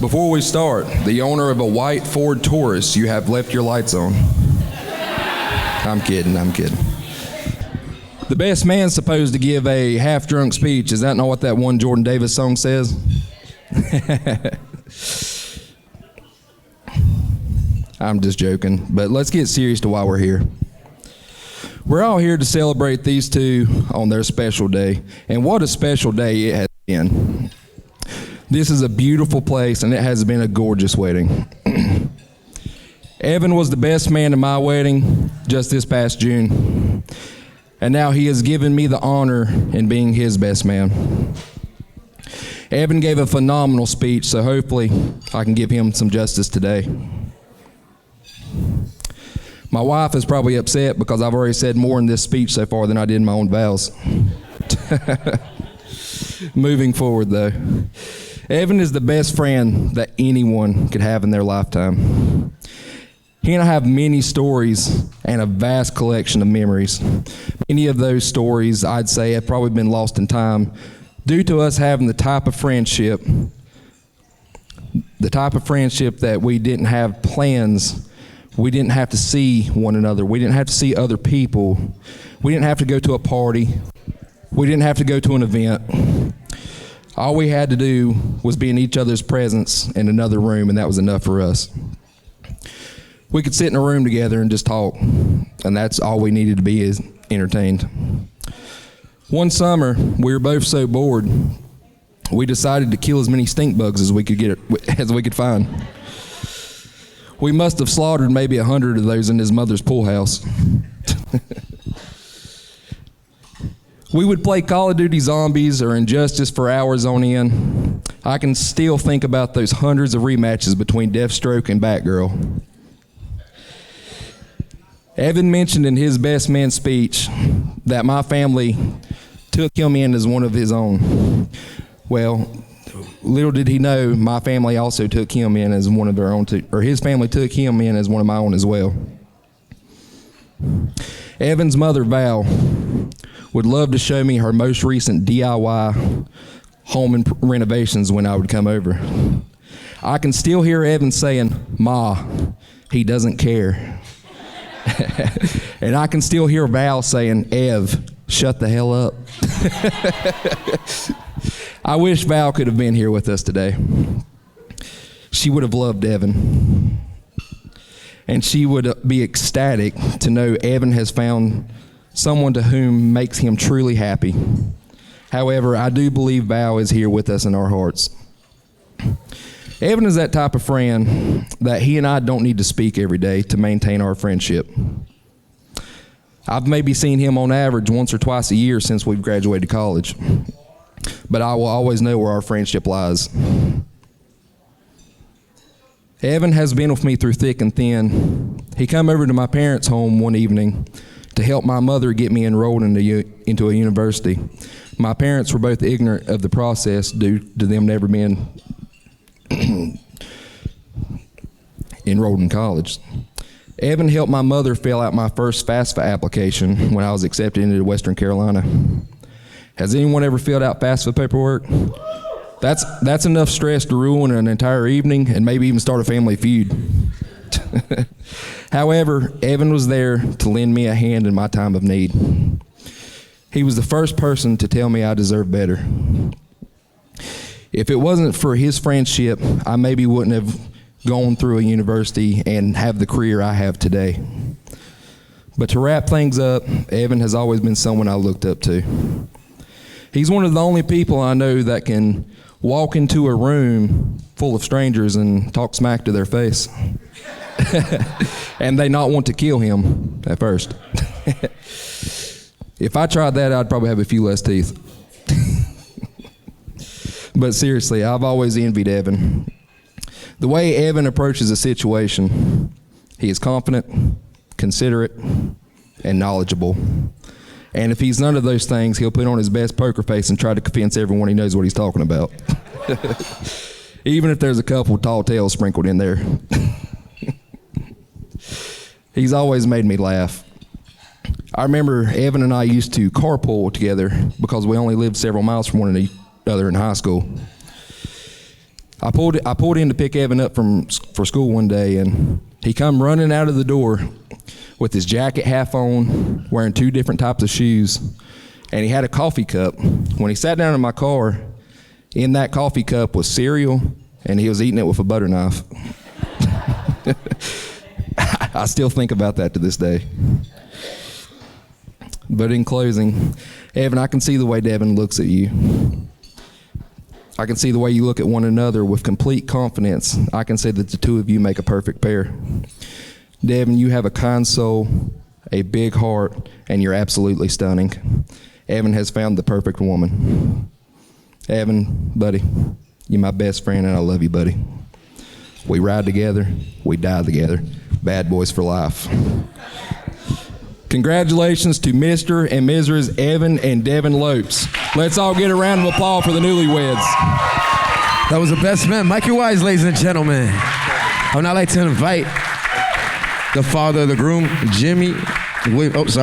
Before we start, the owner of a white Ford Taurus, you have left your lights on. I'm kidding. The best man's supposed to give a half-drunk speech. Is that not what that one Jordan Davis song says? I'm just joking, but let's get serious to why we're here. We're all here to celebrate these two on their special day, and what a special day it has been. This is a beautiful place, and it has been a gorgeous wedding. Evan was the best man in my wedding just this past June, and now he has given me the honor in being his best man. Evan gave a phenomenal speech, so hopefully I can give him some justice today. My wife is probably upset because I've already said more in this speech so far than I did in my own vows. Moving forward, though. Evan is the best friend that anyone could have in their lifetime. He and I have many stories and a vast collection of memories. Many of those stories, I'd say, have probably been lost in time due to us having the type of friendship that we didn't have plans. We didn't have to see one another. We didn't have to see other people. We didn't have to go to a party. We didn't have to go to an event. All we had to do was be in each other's presence in another room, and that was enough for us. We could sit in a room together and just talk, and that's all we needed to be, is entertained. One summer, we were both so bored, we decided to kill as many stink bugs as we could find. We must have slaughtered maybe 100 of those in his mother's pool house. We would play Call of Duty Zombies or Injustice for hours on end. I can still think about those hundreds of rematches between Deathstroke and Batgirl. Evan mentioned in his best man speech that my family took him in as one of his own. Well, little did he know, my family also took him in as one of their own, or his family took him in as one of my own as well. Evan's mother, Val, would love to show me her most recent DIY home and renovations when I would come over. I can still hear Evan saying, "Ma, he doesn't care." And I can still hear Val saying, "Ev, shut the hell up." I wish Val could have been here with us today. She would have loved Evan. And she would be ecstatic to know Evan has found someone to whom makes him truly happy. However, I do believe Val is here with us in our hearts. Evan is that type of friend that he and I don't need to speak every day to maintain our friendship. I've maybe seen him on average once or twice a year since we've graduated college, but I will always know where our friendship lies. Evan has been with me through thick and thin. He came over to my parents' home one evening to help my mother get me enrolled into a university. My parents were both ignorant of the process due to them never being enrolled in college. Evan helped my mother fill out my first FAFSA application when I was accepted into Western Carolina. Has anyone ever filled out FAFSA paperwork? That's enough stress to ruin an entire evening and maybe even start a family feud. However, Evan was there to lend me a hand in my time of need. He was the first person to tell me I deserved better. If it wasn't for his friendship, I maybe wouldn't have gone through a university and have the career I have today. But to wrap things up, Evan has always been someone I looked up to. He's one of the only people I know that can walk into a room full of strangers and talk smack to their face. And they not want to kill him at first. If I tried that, I'd probably have a few less teeth. But seriously, I've always envied Evan. The way Evan approaches a situation, he is confident, considerate, and knowledgeable. And if he's none of those things, he'll put on his best poker face and try to convince everyone he knows what he's talking about. Even if there's a couple tall tales sprinkled in there. He's always made me laugh. I remember Evan and I used to carpool together because we only lived several miles from one another in high school. I pulled in to pick Evan up for school one day, and he come running out of the door with his jacket half on, wearing 2 different types of shoes, and he had a coffee cup. When he sat down in my car, in that coffee cup was cereal, and he was eating it with a butter knife. I still think about that to this day. But in closing, Evan, I can see the way Devin looks at you. I can see the way you look at one another with complete confidence. I can say that the 2 of you make a perfect pair. Devin, you have a kind soul, a big heart, and you're absolutely stunning. Evan has found the perfect woman. Evan, buddy, you're my best friend, and I love you, buddy. We ride together, we die together. Bad boys for life. Congratulations to Mr. and Mrs. Evan and Devin Lopes. Let's all get a round of applause for the newlyweds. That was the best man, Mikey Wise, ladies and gentlemen. I would now like to invite the father of the groom, Jack Lopes.